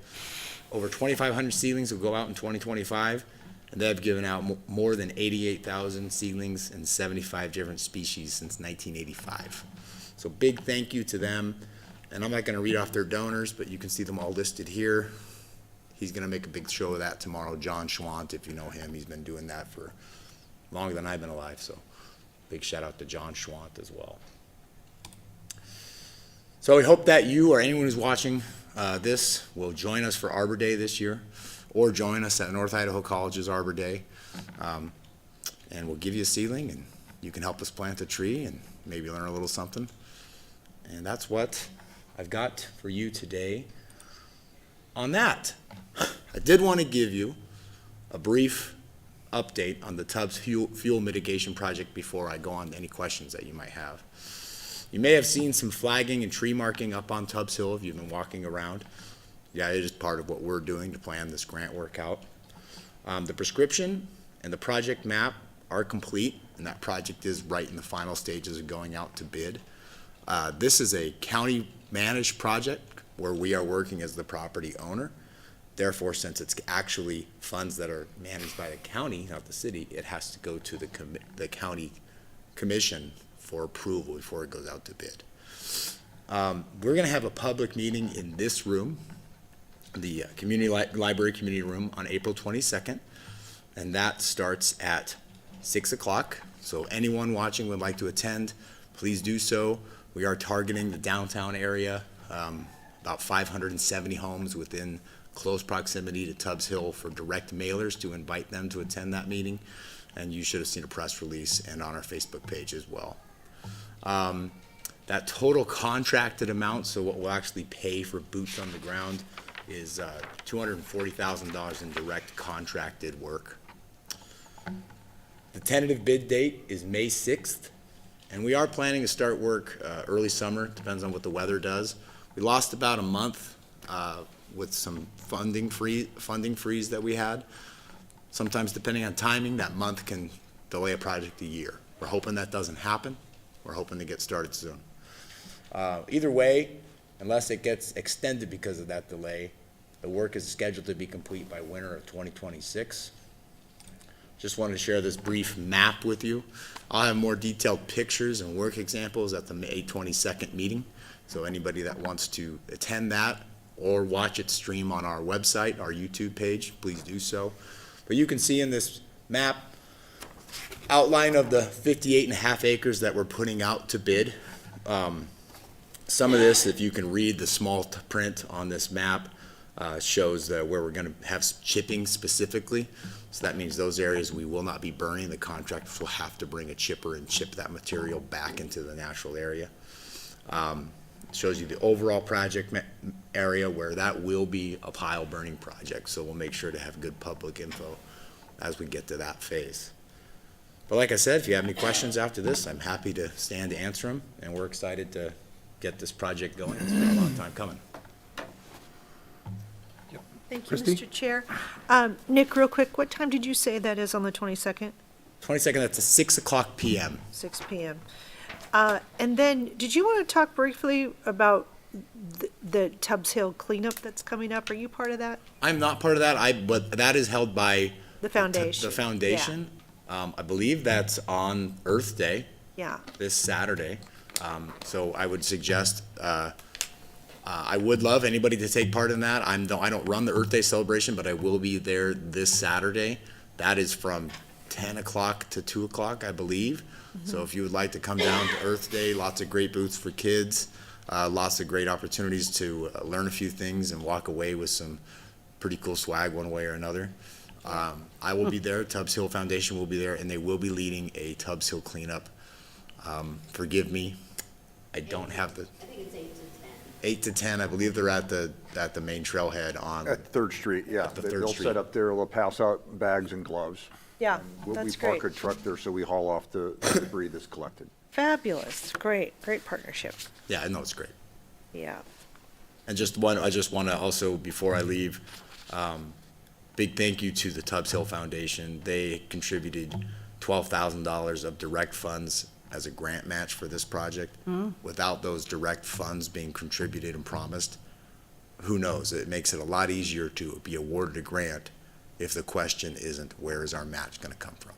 Over 2,500 seedlings will go out in 2025, and they have given out more than 88,000 seedlings in 75 different species since 1985. So big thank you to them. And I'm not going to read off their donors, but you can see them all listed here. He's going to make a big show of that tomorrow. John Schwant, if you know him, he's been doing that for longer than I've been alive, so big shout out to John Schwant as well. So we hope that you or anyone who's watching this will join us for Arbor Day this year, or join us at North Idaho College's Arbor Day, and we'll give you a seedling, and you can help us plant a tree and maybe learn a little something. And that's what I've got for you today on that. I did want to give you a brief update on the Tubbs fuel mitigation project before I go on to any questions that you might have. You may have seen some flagging and tree marking up on Tubbs Hill if you've been walking around. Yeah, it is part of what we're doing to plan this grant work out. The prescription and the project map are complete, and that project is right in the final stages of going out to bid. This is a county-managed project where we are working as the property owner. Therefore, since it's actually funds that are managed by the county, not the city, it has to go to the county commission for approval before it goes out to bid. We're going to have a public meeting in this room, the library community room, on April 22nd, and that starts at 6 o'clock. So anyone watching would like to attend, please do so. We are targeting the downtown area, about 570 homes within close proximity to Tubbs Hill for direct mailers to invite them to attend that meeting. And you should have seen a press release and on our Facebook page as well. That total contracted amount, so what we'll actually pay for boots on the ground, is $240,000 in direct contracted work. The tentative bid date is May 6th, and we are planning to start work early summer, depends on what the weather does. We lost about a month with some funding freeze that we had. Sometimes, depending on timing, that month can delay a project a year. We're hoping that doesn't happen. We're hoping to get started soon. Either way, unless it gets extended because of that delay, the work is scheduled to be complete by winter of 2026. Just wanted to share this brief map with you. I'll have more detailed pictures and work examples at the May 22nd meeting. So anybody that wants to attend that or watch it stream on our website, our YouTube page, please do so. But you can see in this map outline of the 58.5 acres that we're putting out to bid. Some of this, if you can read the small print on this map, shows where we're going to have chipping specifically. So that means those areas we will not be burning. The contractors will have to bring a chipper and chip that material back into the natural area. It shows you the overall project area where that will be a pile burning project. So we'll make sure to have good public info as we get to that phase. But like I said, if you have any questions after this, I'm happy to stand to answer them, and we're excited to get this project going. It's been a long time coming. Thank you, Christie? Mr. Chair. Nick, real quick, what time did you say that is on the 22nd? 22nd, that's at 6 o'clock p.m. 6 p.m. And then, did you want to talk briefly about the Tubbs Hill cleanup that's coming up? Are you part of that? I'm not part of that, but that is held by The foundation? the foundation. I believe that's on Earth Day, Yeah. this Saturday. So I would suggest, I would love anybody to take part in that. I don't run the Earth Day celebration, but I will be there this Saturday. That is from 10 o'clock to 2 o'clock, I believe. So if you would like to come down to Earth Day, lots of great booths for kids, lots of great opportunities to learn a few things and walk away with some pretty cool swag one way or another. I will be there, Tubbs Hill Foundation will be there, and they will be leading a Tubbs Hill cleanup. Forgive me, I don't have the. I think it's 8 to 10. 8 to 10, I believe they're at the main trailhead on, At 3rd Street, yeah. At the 3rd They'll Street. set up there, they'll pass out bags and gloves. Yeah, We that's park great. a truck there, so we haul off the debris that's collected. Fabulous. Great, great partnership. yeah, I know it's great. Yeah. And I just want to also, before I leave, big thank you to the Tubbs Hill Foundation. They contributed $12,000 of direct funds as a grant match for this project. Without those direct funds being contributed and promised, who knows? It makes it a lot easier to be awarded a grant if the question isn't, where is our match going to come from?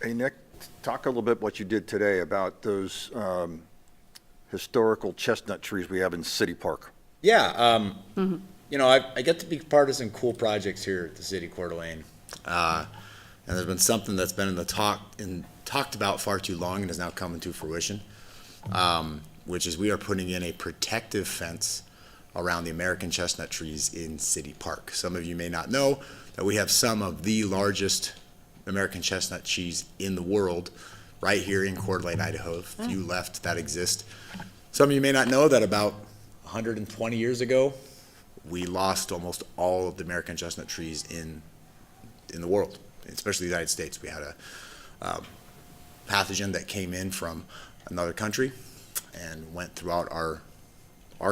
Hey, Nick, talk a little bit what you did today about those historical chestnut trees we have in City Park. Yeah, you know, I get to be part of some cool projects here at the city of Coeur d'Alene. And there's been something that's been talked about far too long and is now coming to fruition, which is we are putting in a protective fence around the American chestnut trees in City Park. Some of you may not know that we have some of the largest American chestnut trees in the world right here in Coeur d'Alene, Idaho. A few left that exist. Some of you may not know that about 120 years ago, we lost almost all of the American chestnut trees in the world, especially the United States. We had a pathogen that came in from another country and went throughout our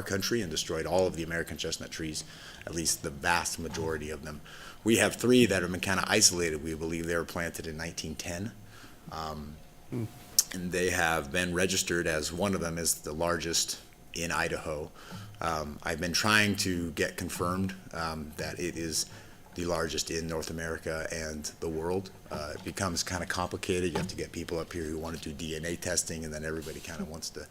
country and destroyed all of the American chestnut trees, at least the vast majority of them. We have 3 that have been kind of isolated. We believe they were planted in 1910. And they have been registered as, one of them is the largest in Idaho. I've been trying to get confirmed that it is the largest in North America and the world. It becomes kind of complicated. You have to get people up here who want to do DNA testing, and then everybody kind of wants to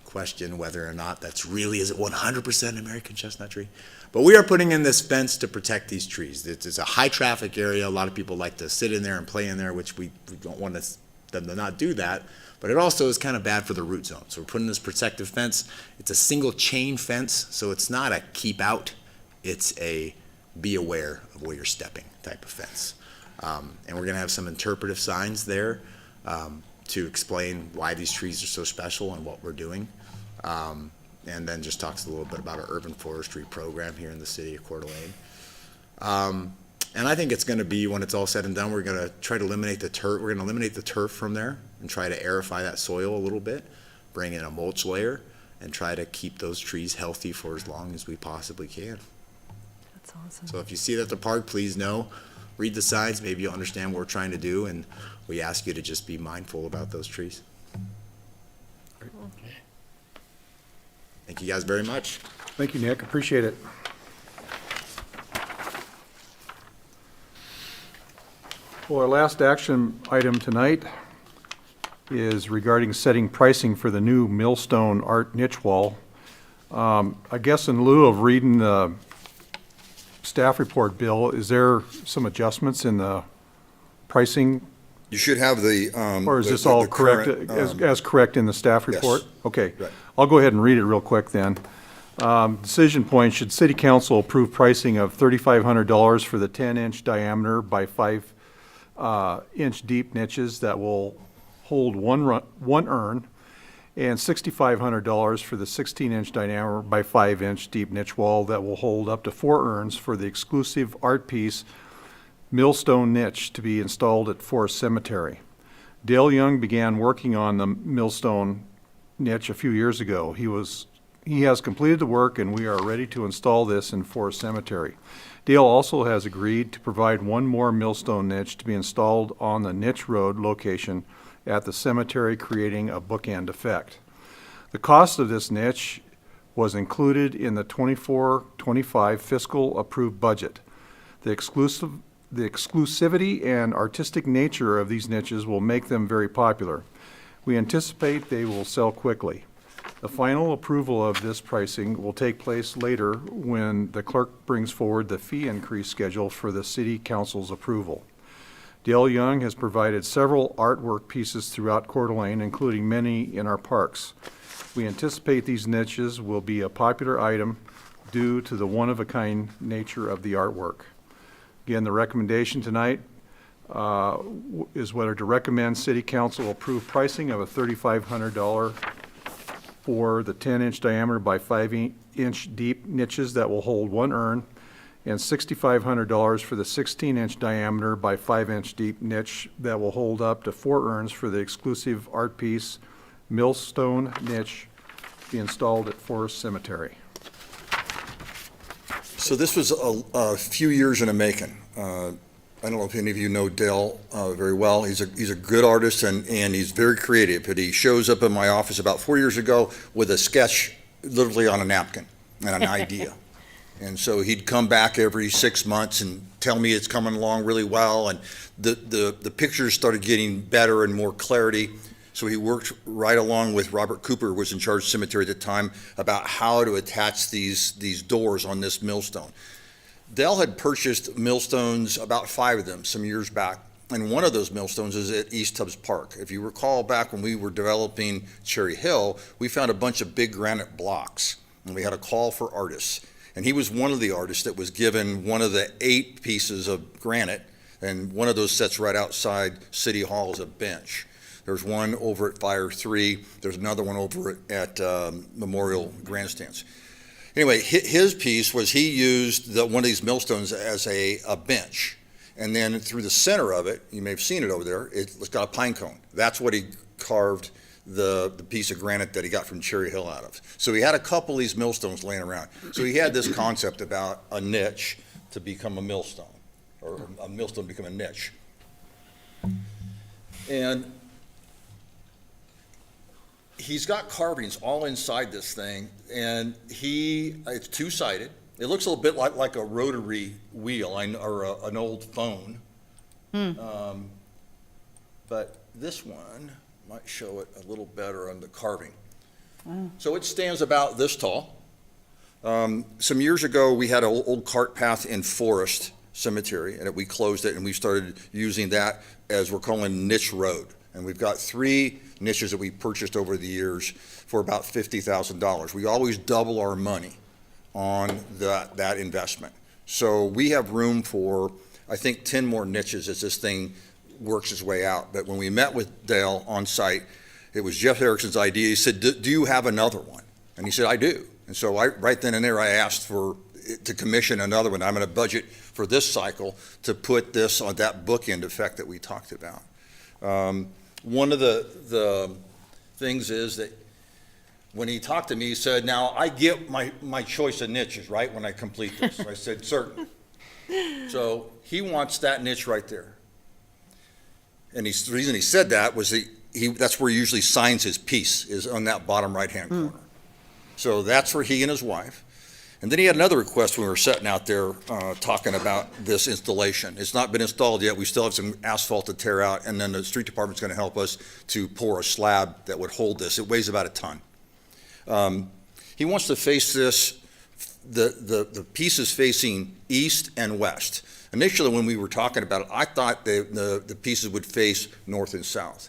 question whether or not that's really, is it 100% American chestnut tree? But we are putting in this fence to protect these trees. It's a high traffic area. A lot of people like to sit in there and play in there, which we don't want them to not do that. But it also is kind of bad for the root zone. So we're putting this protective fence. It's a single chain fence, so it's not a keep out. It's a be aware of where you're stepping type of fence. And we're going to have some interpretive signs there to explain why these trees are so special and what we're doing. And then just talks a little bit about our urban forestry program here in the city of Coeur d'Alene. And I think it's going to be, when it's all said and done, we're going to try to eliminate the turf. We're going to eliminate the turf from there and try to aerify that soil a little bit, bring in a mulch layer, and try to keep those trees healthy for as long as we possibly can. That's awesome. So if you see that at the park, please know, read the signs, maybe you'll understand what we're trying to do, and we ask you to just be mindful about those trees. Thank you guys very much. Thank you, Nick. Appreciate it. Well, our last action item tonight is regarding setting pricing for the new millstone art niche wall. I guess in lieu of reading the staff report, Bill, is there some adjustments in the pricing? You should have the. Or is this all correct, as correct in the staff report? Okay, I'll go ahead and read it real quick then. Decision point, should city council approve pricing of $3,500 for the 10-inch diameter by 5-inch deep niches that will hold one urn, and $6,500 for the 16-inch diameter by 5-inch deep niche wall that will hold up to 4 urns for the exclusive art piece millstone niche to be installed at Forest Cemetery. Dale Young began working on the millstone niche a few years ago. He has completed the work, and we are ready to install this in Forest Cemetery. Dale also has agreed to provide one more millstone niche to be installed on the Niche Road location at the cemetery, creating a bookend effect. The cost of this niche was included in the 24-25 fiscal approved budget. The exclusivity and artistic nature of these niches will make them very popular. We anticipate they will sell quickly. The final approval of this pricing will take place later when the clerk brings forward the fee increase schedule for the city council's approval. Dale Young has provided several artwork pieces throughout Coeur d'Alene, including many in our parks. We anticipate these niches will be a popular item due to the one-of-a-kind nature of the artwork. Again, the recommendation tonight is whether to recommend city council approve pricing of a $3,500 for the 10-inch diameter by 5-inch deep niches that will hold one urn, and $6,500 for the 16-inch diameter by 5-inch deep niche that will hold up to 4 urns for the exclusive art piece millstone niche to be installed at Forest Cemetery. So this was a few years in the making. I don't know if any of you know Dale very well. He's a good artist and he's very creative. But he shows up in my office about 4 years ago with a sketch literally on a napkin and an idea. And so he'd come back every 6 months and tell me it's coming along really well. And the pictures started getting better and more clarity. So he worked right along with Robert Cooper, who was in charge of cemetery at the time, about how to attach these doors on this millstone. Dell had purchased millstones, about 5 of them, some years back. And one of those millstones is at East Tubbs Park. If you recall back when we were developing Cherry Hill, we found a bunch of big granite blocks. And we had a call for artists. And he was one of the artists that was given one of the 8 pieces of granite. And one of those sits right outside City Hall as a bench. There's one over at Fire 3. There's another one over at Memorial Grandstands. Anyway, his piece was he used one of these millstones as a bench. And then through the center of it, you may have seen it over there, it's got a pine cone. That's what he carved the piece of granite that he got from Cherry Hill out of. So he had a couple of these millstones laying around. So he had this concept about a niche to become a millstone. or a millstone become a niche. And he's got carvings all inside this thing, and it's two-sided. It looks a little bit like a rotary wheel or an old phone. But this one might show it a little better on the carving. So it stands about this tall. Some years ago, we had an old cart path in Forest Cemetery, and we closed it, and we started using that as we're calling niche road. And we've got 3 niches that we purchased over the years for about $50,000. We always double our money on that investment. So we have room for, I think, 10 more niches as this thing works its way out. But when we met with Dale on site, it was Jeff Erickson's idea. He said, do you have another one? And he said, I do. And so right then and there, I asked to commission another one. I'm going to budget for this cycle to put this on that bookend effect that we talked about. One of the things is that when he talked to me, he said, now I get my choice of niches, right, when I complete this. I said, certain. So he wants that niche right there. And the reason he said that was that's where he usually signs his piece, is on that bottom right-hand corner. So that's for he and his wife. And then he had another request when we were sitting out there talking about this installation. It's not been installed yet. We still have some asphalt to tear out, and then the street department's going to help us to pour a slab that would hold this. It weighs about a ton. He wants to face this, the pieces facing east and west. Initially, when we were talking about it, I thought the pieces would face north and south.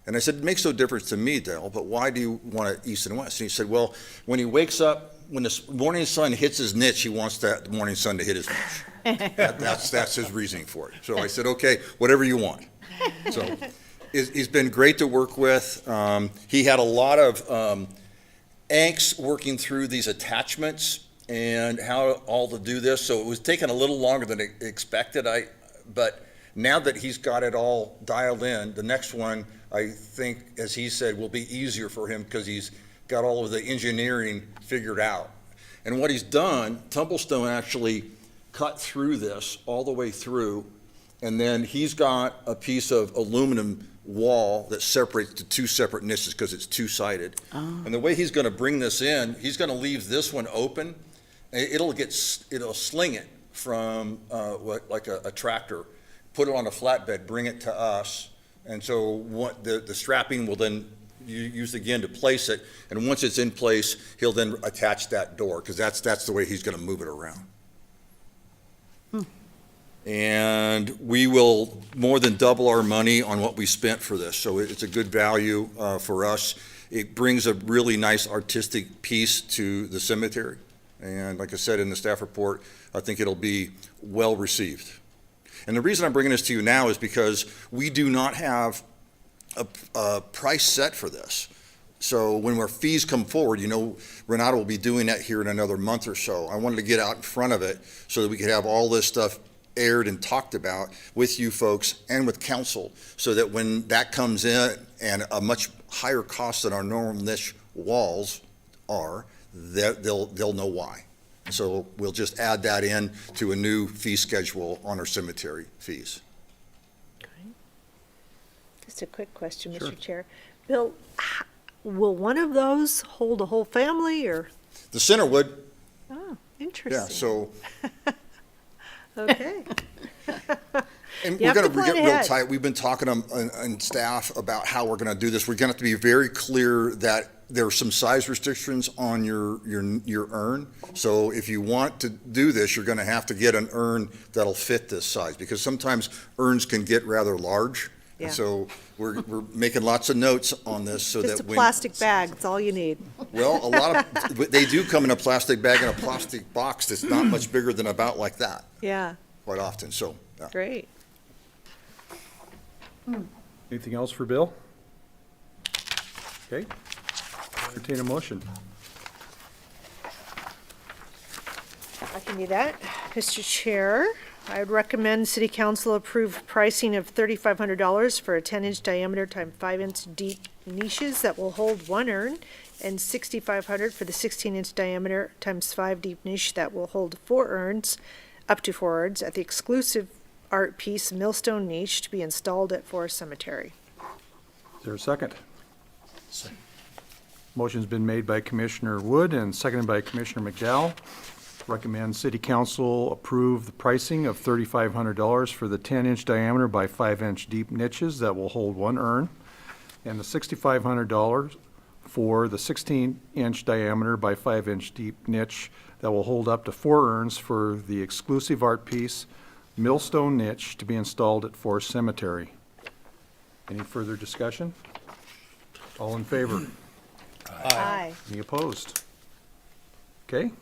And I said, it makes no difference to me, Dale, but why do you want it east and west? And he said, well, when he wakes up, when the morning sun hits his niche, he wants that morning sun to hit his niche. That's his reasoning for it. So I said, okay, whatever you want. So he's been great to work with. He had a lot of angst working through these attachments and how all to do this. So it was taking a little longer than expected. But now that he's got it all dialed in, the next one, I think, as he said, will be easier for him because he's got all of the engineering figured out. And what he's done, Tumblestone actually cut through this all the way through, and then he's got a piece of aluminum wall that separates the 2 separate niches because it's two-sided. And the way he's going to bring this in, he's going to leave this one open. It'll sling it from like a tractor, put it on a flatbed, bring it to us. And so the strapping will then use again to place it. And once it's in place, he'll then attach that door because that's the way he's going to move it around. And we will more than double our money on what we spent for this. So it's a good value for us. It brings a really nice artistic piece to the cemetery. And like I said in the staff report, I think it'll be well received. And the reason I'm bringing this to you now is because we do not have a price set for this. So when our fees come forward, Renato will be doing that here in another month or so. I wanted to get out in front of it so that we could have all this stuff aired and talked about with you folks and with council, so that when that comes in and a much higher cost than our normal niche walls are, they'll know why. So we'll just add that in to a new fee schedule on our cemetery fees. Just a quick question, Sure. Mr. Chair. Bill, will one of those hold a whole family, or? The center would, Oh, yeah, interesting. so, Okay. and You we're have to gonna plan get real ahead. tight. We've been talking on staff about how we're gonna do this. We're gonna have to be very clear that there are some size restrictions on your urn. So if you want to do this, you're gonna have to get an urn that'll fit this size, because sometimes urns can get rather large. Yeah. And so we're making lots of notes on this so that Just a when. plastic bag, that's all you need. Well, a lot of, they do come in a plastic bag and a plastic box that's not much bigger than about like that, Yeah, quite often, so. Yeah. great. Anything else for Bill? Okay. Entertain a motion. I can do that. Mr. Chair, I would recommend City Council approve pricing of $3,500 for a 10-inch diameter times 5-inch deep niches that will hold 1 urn, and $6,500 for the 16-inch diameter times 5 deep niche that will hold 4 urns, up to 4 urns, at the exclusive art piece millstone niche to be installed at Forest Cemetery. Is there a second? Motion's been made by Commissioner Wood and seconded by Commissioner McDowell. Recommend City Council approve the pricing of $3,500 for the 10-inch diameter by 5-inch deep niches that will hold one urn, and the $6,500 for the 16-inch diameter by 5-inch deep niche that will hold up to 4 urns for the exclusive art piece millstone niche to be installed at Forest Cemetery. Any further discussion? All in favor? Aye. Any opposed? Okay.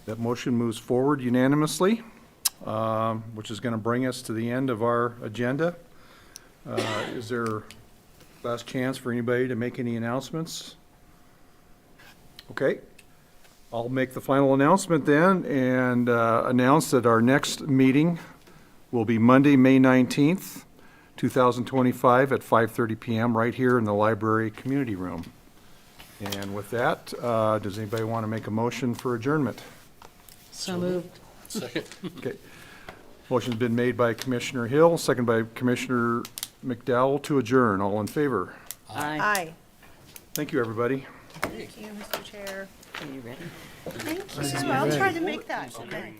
That motion moves forward unanimously, which is going to bring us to the end of our agenda. Is there last chance for anybody to make any announcements? Okay. I'll make the final announcement then and announce that our next meeting will be Monday, May 19th, 2025 at 5:30 PM right here in the library community room. And with that, does anybody want to make a motion for adjournment? So moved. Okay. Motion's been made by Commissioner Hill, second by Commissioner McDowell to adjourn. All in favor? Aye. Thank you, everybody. Thank you, Mr. Chair. Are you ready? Thank you. I'll try to make that. Okay.